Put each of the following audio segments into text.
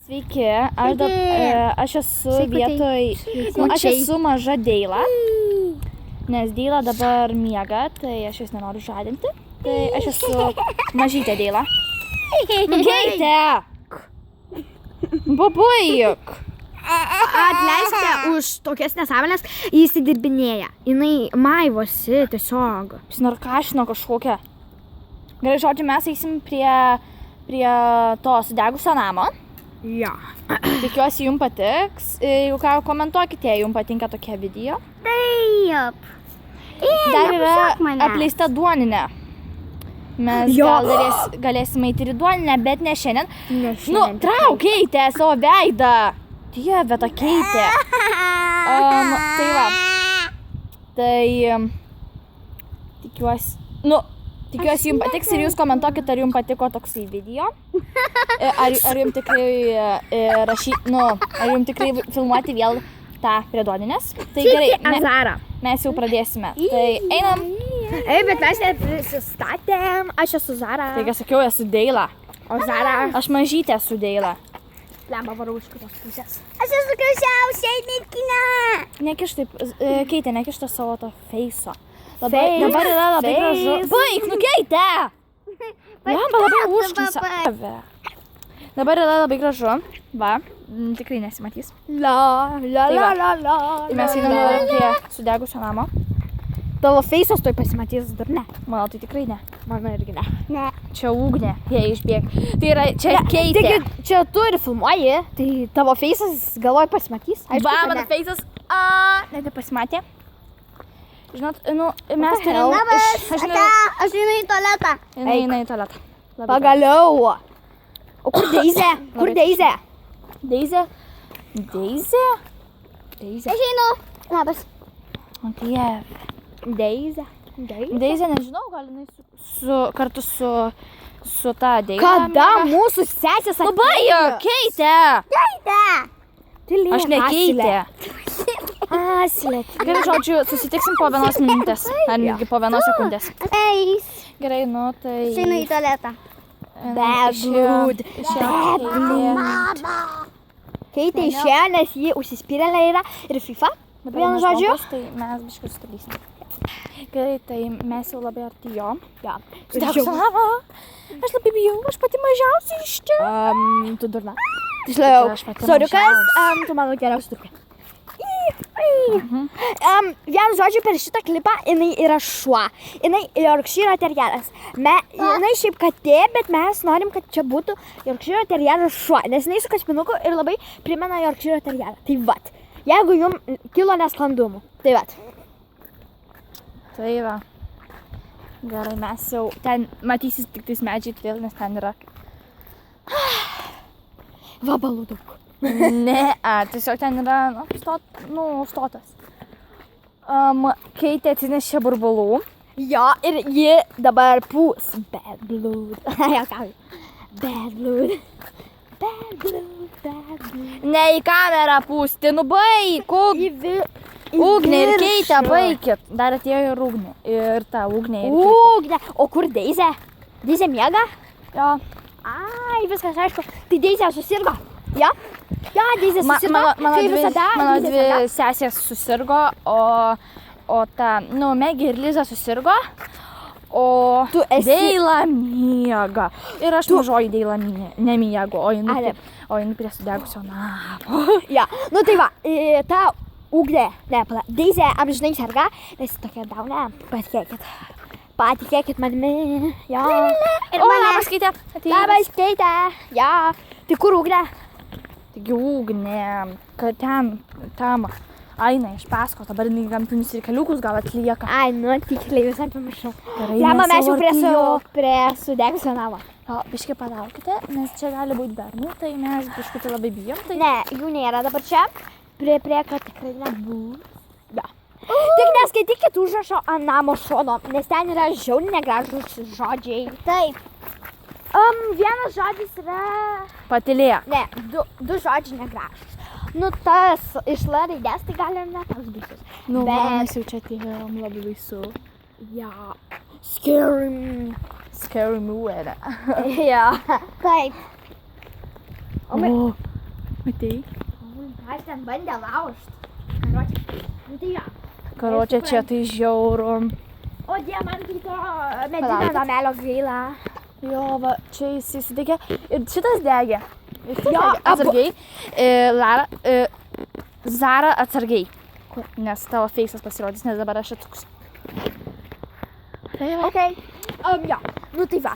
Sveiki, aš esu vietoj, aš esu maža Deila, nes Deila dabar miega, tai aš jos nenoriu žadinti, tai aš esu mažytė Deila. Keitė! Babaik! Atleiskite už tokias nesąmonės, jis įdirbinėja. Jinai maivosi tiesiog. Snarkašino kažkokia. Gerai, žodžiu, mes eisim prie to sudegusio namo. Ja. Tikiuosi jums patiks. Jeigu ką, komentuokite, jei jums patinka tokie video. Taip. Dar yra apleista duoninė. Mes galėsime eiti ir į duoninę, bet ne šiandien. Nu, trauk Keitę savo veidą. Dieve, ta Keitė. Tai va. Tai tikiuosi jums patiks ir jūs komentuokit, ar jums patiko toksai video. Ar jums tikrai ar jums tikrai filmuoti vėl tą prie duoninės. Tai gerai, mes jau pradėsime. Tai einam. Bet mes neprisistatėm. Aš esu Zara. Taigi sakiau, esu Deila. O Zara? Aš mažytė esu Deila. Lemba varau iš kitos pusės. Aš esu gražiausiai mergina. Nekiš taip, Keitė, nekiš to savo to feiso. Dabar yra labai gražu. Baik, nu Keitė! Lemba labai užknisa. Dabar yra labai gražu. Va, tikrai nesimatys. La. Tai mes einame prie sudegusio namo. Tavo feisas toj pasimatys, dar ne. Mano tai tikrai ne. Mano irgi ne. Ne. Čia ugnė, jie išbėg. Tai yra čia Keitė. Taigi, čia tu ir filmuoji, tai tavo feisas galvoju pasimatys. Va, mano feisas, net nepasimatė. Žinot, mes turim... Aš einu į tualetą. Eina į tualetą. Pagaliau. O kur Deizė? Kur Deizė? Deizė? Aš einu. Labas. O Dieve. Deizė. Deizė, nežinau, gal jinai kartu su ta Deila. Kada mūsų sesės atėjo? Labai, Keitė! Keitė. Aš ne Keitė. Asilė. Gerai, žodžiu, susitiksim po 1 minutės. Ar netgi po 1 sekundės. Eis. Gerai, tai... Aš einu į tualetą. Bad blood. Keitė išėjo, nes ji užsispyrėlė yra ir FIFA. Vienu žodžiu. Tai mes biškai stabdysim. Gerai, tai mes jau labai arti jo. Ja. Aš labai bijau, aš pati mažiausiai iš čia. Tu durna. Tiksliau, soriukas, tu mano geriausia durka. Vienu žodžiu, per šitą klipą jinai yra šuo. Jinai Yorkshire terjeras. Jinai šiaip katė, bet mes norim, kad čia būtų Yorkshire terjeras šuo. Nes jinai su kaspinuku ir labai primena Yorkshire terjerą. Tai vat. Jeigu jums kilo nesklandumų. Tai vat. Tai va. Gerai, mes jau ten matysis tik tais medžiai vėl, nes ten yra. Vabalų daug. Ne, tiesiog ten yra stotas. Keitė atsinešė burbulų. Jo, ir ji dabar pūs. Bad blood. Bad blood. Bad blood, bad blood. Ne į kamerą pūsti, baik, Ugnė ir Keitė, baikit. Dar atėjo ir Ugnė. Ir ta Ugnė ir Keitė. Ugnė. O kur Deizė? Deizė miega? Jo. Ai, viskas aišku. Tai Deizė susirgo. Ja? Ja, Deizė susirgo. Mano dvi sesės susirgo, o ta, Megi ir Liza susirgo. O Deila miega. Ir aš mažoji Deila nemiego, o jinai prie sudegusio namo. Ja, tai va, ta Ugnė, Deizė amžinai serga, nes tokia daunė, patikėkit manimi, ja. Labas Keitė. Labas Keitė, ja. Tai kur Ugnė? Taigi Ugnė, kad tam eina iš paskos, dabar jinai gamtinius reikaliukus gal atlieka. Ai, tiksliai visai pamiršau. Gerai, mes jau prie sudegusio namo. Biškai palaukite, nes čia gali būti bernų, tai mes biškai labai bijom. Ne, jų nėra dabar čia. Prie kad tikrai nebus. Ja. Tik neskaitykit užrašo ant namo šono, nes ten yra žiauriai negražūs žodžiai. Taip. Vienas žodis yra... Patylėk. Ne, du žodžiai negražūs. Tas iš L raidės, tai gal ir ne tas baisus. Mes jau čia atėjom labai baisu. Ja. Scary movie. Ja. Taip. Matei. Aš ten bandė laužti. Tai jo. Karočią, čia tai žiauru. O Dieve, man kito medinio namelio gaila. Jo, va, čia jis įsidegė. Ir šitas degė. Ir šitas Jo, degė. Atsargiai. Lara, Zara, atsargiai. Nes tavo feisas pasirodys, nes dabar aš atsuksiu. Tai va. Okay. Jo, nu tai va.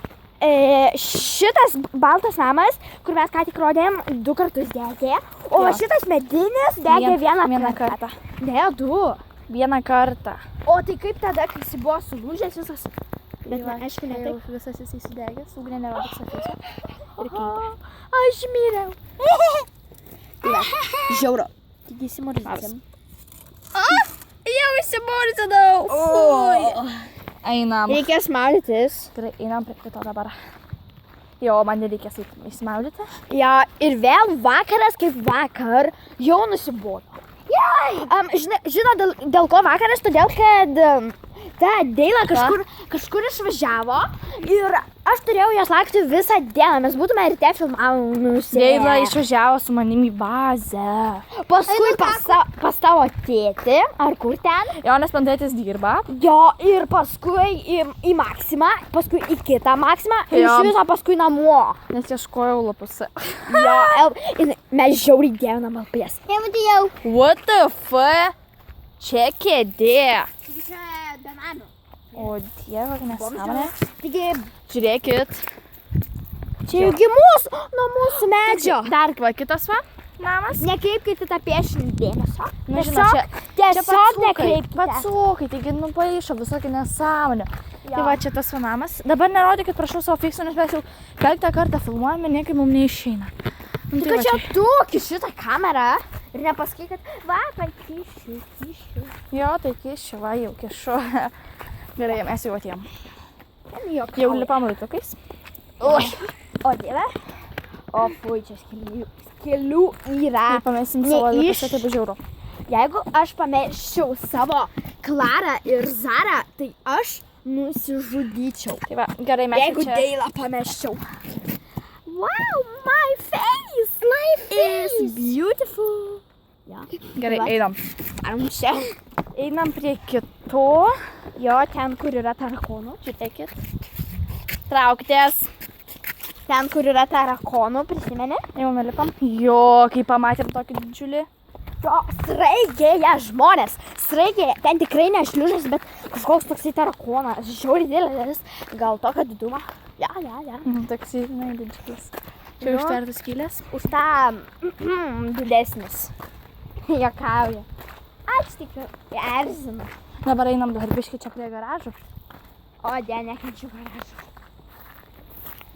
Šitas baltas namas, kur mes ką tik rodėm, 2 kartus degė, o Jo. šitas medinis degė vieną kartą. Ne, 2. Vieną kartą. O tai kaip tada, kai jis buvo sulūžęs visas? Bet Va, aišku, ne jau taip. visas jis įsidegęs, ugnė nerodyk sakysiu. Ir O, aš miriau. Žiauro. Tik įsimurzysim. Jau įsimurzinau. Einam. Reikės maudytis. Gerai, einam prie kito dabar. Jo, man nereikės įsimaudyti. Ja, ir vėl vakaras kaip vakar jau nusibodo. Žinot, dėl ko vakaras? Todėl, kad ta Deila kažkur išvažiavo ir aš turėjau jos laukti visą dieną. Mes būtume ryte filmavusi. Deila išvažiavo su manim į bazę. Paskui pas tavo tėtį, ar kur ten? Jo, nes man tėtis dirba. Jo, ir paskui į Maksimą, paskui į kitą Maksimą ir Jo. iš viso paskui namo. Nes ieškojau lapuse. Jo, mes žiauriai dėvinam LPS. Jau. What the fuck? Čia kėdė. Čia benamių. O dieve, nesąmonė. Taigi, Žiūrėkit. čia juk nuo mūsų medžio. Dar va, kitas va, namas. Nekreipkite tą piešinį dėmesio. Na, žinot, Tiesiog nekreipkite. Patsukai, taigi nupaišo visokį nesąmonę. Tai va, čia tas va namas. Dabar nerodykit, prašau, savo fiksų, nes mes jau 5 kartą filmuojame, niekaip mums neišeina. Nu, Tu, tai kad va, čia tu kiši šitą kamerą ir nepasakai, kad va, pakišiu. Jo, tai kišiu, va, jau kišu. Gerai, mes jau atėjom. Jau Jau lipam laiptukais. Oi. O Dieve. O fui, čia skelių yra. Ir pamesim savo Ne lapuse, tai bus žiauru. Jeigu aš pamesčiau savo Klarą ir Zarą, tai aš nusižudyčiau. Tai va, gerai, mes Jeigu čia... Deilą pamesčiau. Wow, my face! My face is beautiful. Ja. Gerai, Va. einam. Varom čia. Einam prie kito. Jo, ten, kur yra tarakonų. Žiūrėkit. Trauktės. Ten, kur yra tarakonų, prisimeni? Jau nulipam. Jo, kai pamatėm tokį didžiulį. Jo, sraigėja žmonės. Sraigėja, ten tikrai nešliužas, bet kažkoks toksai tarakonas. Žiauriai didelis. Gal tokio didumo. Ja. Toks, žinai, didžiulis. Čia Jo. užtvertas skylės. Už tą didesnis. Jokauja. Aš tikiu, erzinu. Dabar einam dar biškį čia prie garažų. O, nekenčiu garažų.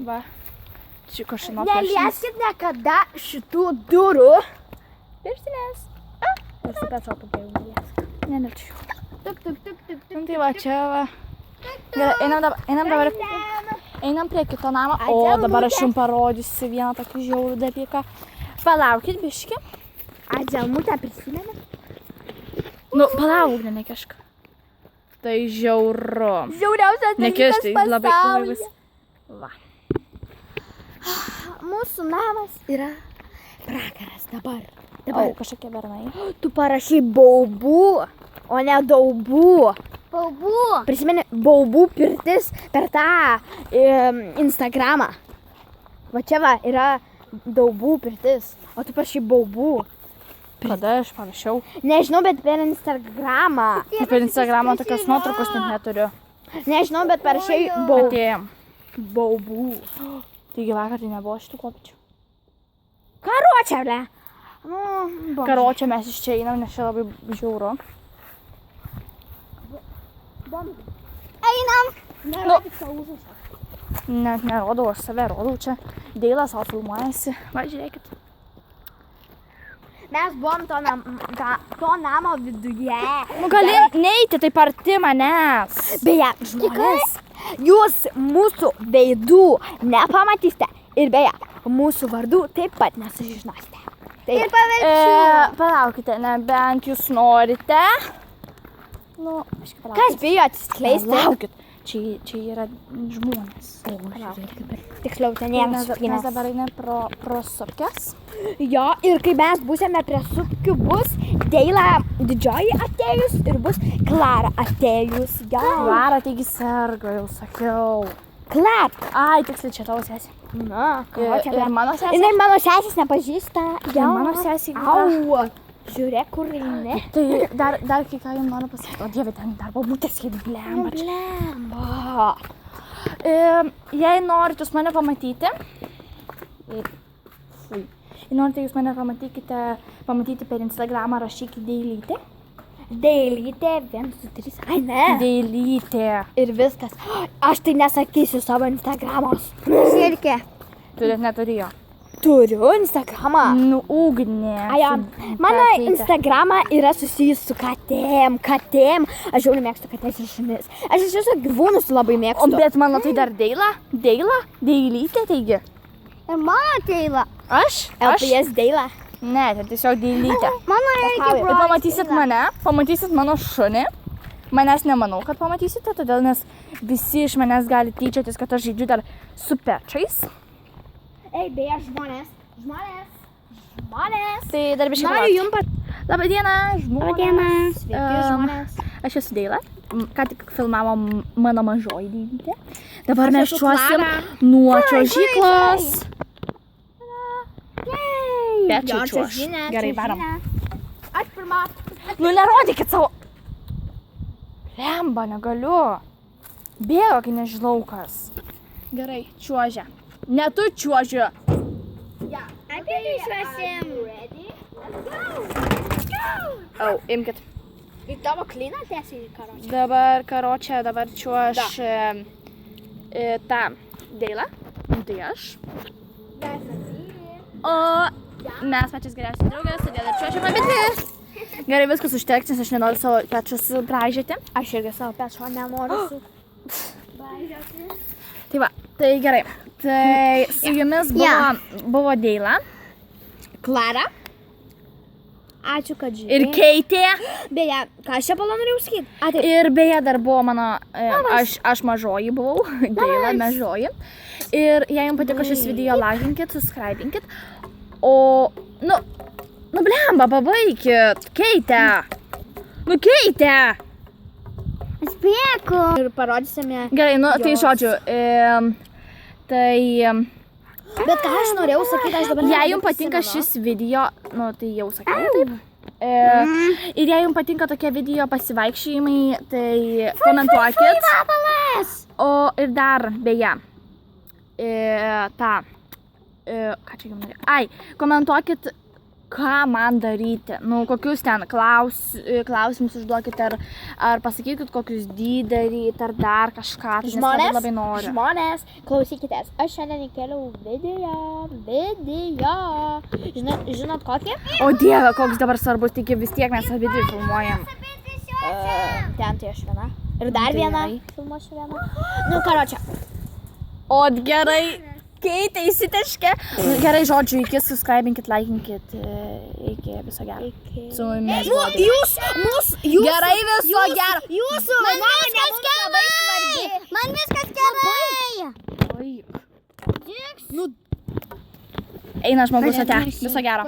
Va. Čia košino Nelieskit niekada šitų durų. pirštinės. Ir su pečopu tai jau neliesk. Neliečiu. Tuk. Nu tai va, čia va. Gerai, einam prie kito namo. O, dabar aš jums parodysiu vieną tokį žiaurų dalyką. Palaukit biškį. Adzelmutę prisimeni? Nu, palauk, ne kažką. Tai žiauru. Žiauriausias Nekišti, dalykas labai pasaulyje. bus. Va. Mūsų namas yra pragaras dabar. O, kažkokie bernai. Tu parašai baubų, o ne daubų. Baubų. Prisimeni, baubų pirtis per tą Instagramą. Va čia va yra daubų pirtis, o tu parašai baubų. Kada aš parašiau? Nežinau, bet per Instagramą. Per Instagramą tokios nuotraukos net neturiu. Nežinau, bet parašai baubų. Atėjom. Baubų. Taigi vakar tai nebuvo šitų kopėčių. Karočią, ble. Karočią mes iš čia einam, nes čia labai žiauru. Einam. Net nerodau, aš save rodau čia. Deila savo filmuojasi. Va, žiūrėkit. Mes buvom to namo viduje. Nu gali neiti taip arti manęs. Beje, žmonės, jūs mūsų veidų nepamatysite. Ir beje, mūsų vardų taip pat nesužinosite. Ir pavardžių. Palaukite, nebent jūs norite. Nu, aš palaukit. Kas bijo atsiskleisti? Palaukit. Čia yra žmonės. Tiksliau, ten nėra Mes supynės. dabar einam pro supkes. Jo, ir kai mes būsime prie supkių, bus Deila didžioji atėjus ir bus Klara atėjus. Klara, taigi serga, jau sakiau. Klara. Ai, tiksliai, čia tavo sesė. Na, Ir mano sesė. Jinai mano sesės nepažįsta. Ir mano sesė. Au. Žiūrėk, kur eini. Tai dar kai ką jums noriu pasakyti. O dieve, ten dar bobutės sėdi, blemba. Blemba. Jei norit jūs mane pamatyti, jei norite jūs mane pamatyti per Instagramą, rašykite Deilytė. Deilytė, 1, 2, 3. Ai, ne. Deilytė. Ir viskas. Aš tai nesakysiu savo Instagramos. Silkė. Turit neturijo. Turiu Instagramą. Nu, ugnė. Aja, mano Instagrama yra susijus su katėm. Aš jau mėgstu katės ir šunis. Aš iš viso gyvūnus labai mėgstu. O bet mano tai dar Deilytė, taigi. Ir mano Deila. Aš? LPS Deila. Ne, tai tiesiog Deilytė. Mano irgi Pasaulyje. Tai brolis pamatysit Deila. mane, pamatysit mano šunį. Manęs nemanau, kad pamatysite, todėl nes visi iš manęs gali tyčiotis, kad aš žaidžiu dar su pečais. Ei, beje, žmonės. Tai dar biškai Noriu palaukti. jums pat... Labą dieną, žmonės. Labą dieną. Sveiki, žmonės. Aš esu Deila. Ką tik filmavo mano mažoji Deilytė. Dabar mes čiuosim nuo čiuožyklos. Pečiai čiuoš. Gerai, varom. Aš pirma. Nu, nerodykit savo. Lemba, negaliu. Bėgo, kai nežinau kas. Gerai, čiuožia. Ne tu čiuožiu. Ateisiuosim. Au, imkit. Į tavo kliną tiesiai karočią. Dabar karočią, dabar čiuoš tą Deilą. Tai aš. O mes pačias geriausias draugės, todėl ir čiuošiame abidvi. Gerai, viskas užteks, nes aš nenoriu savo pečius braižyti. Aš irgi savo pečio nenoriu. Tai va, tai gerai. Tai su jumis buvo Deila. Klara. Ačiū, kad žiūrėjai. Ir Keitė. Beje, ką aš čia norėjau sakyti? Ir beje, dar buvo mano, aš mažoji buvau, Deila mažoji. Ir jei jums patiko šis video, laikinkit, subscribinkit. O, nu blemba, pabaikit. Keitė. Nu, Keitė. Spėku. Ir parodysime. Gerai, nu, tai žodžiu. Bet ką aš norėjau sakyti, aš dabar... Jei jums patinka šis video, nu, tai jau sakiau taip. Ir jei jums patinka tokie video pasivaikščiojimai, tai komentuokit. O ir dar, beje, ką čia jums norėjau? Ai, komentuokit, ką man daryti. Nu, kokius ten klausimus užduokit, ar pasakykit, kokius daryt, ar dar kažką. Tai labai noriu. Žmonės, klausykitės. Aš šiandien įkėliau video. Žinot kokį? O dieve, koks dabar svarbus, tik vis tiek mes abidvi filmuojam. Ten tai aš viena. Ir dar viena. Filmuosiu vieną. Nu, karočią. O gerai. Keitė įsiteškė. Gerai, žodžiu, iki subscribinkit, laikinkit. Iki viso gero. Su mumis buvo Deila. Gerai, viso gero. Jūsų nuomonė mums labai svarbi. Man viskas gerai. Eina žmogus ate. Viso gero.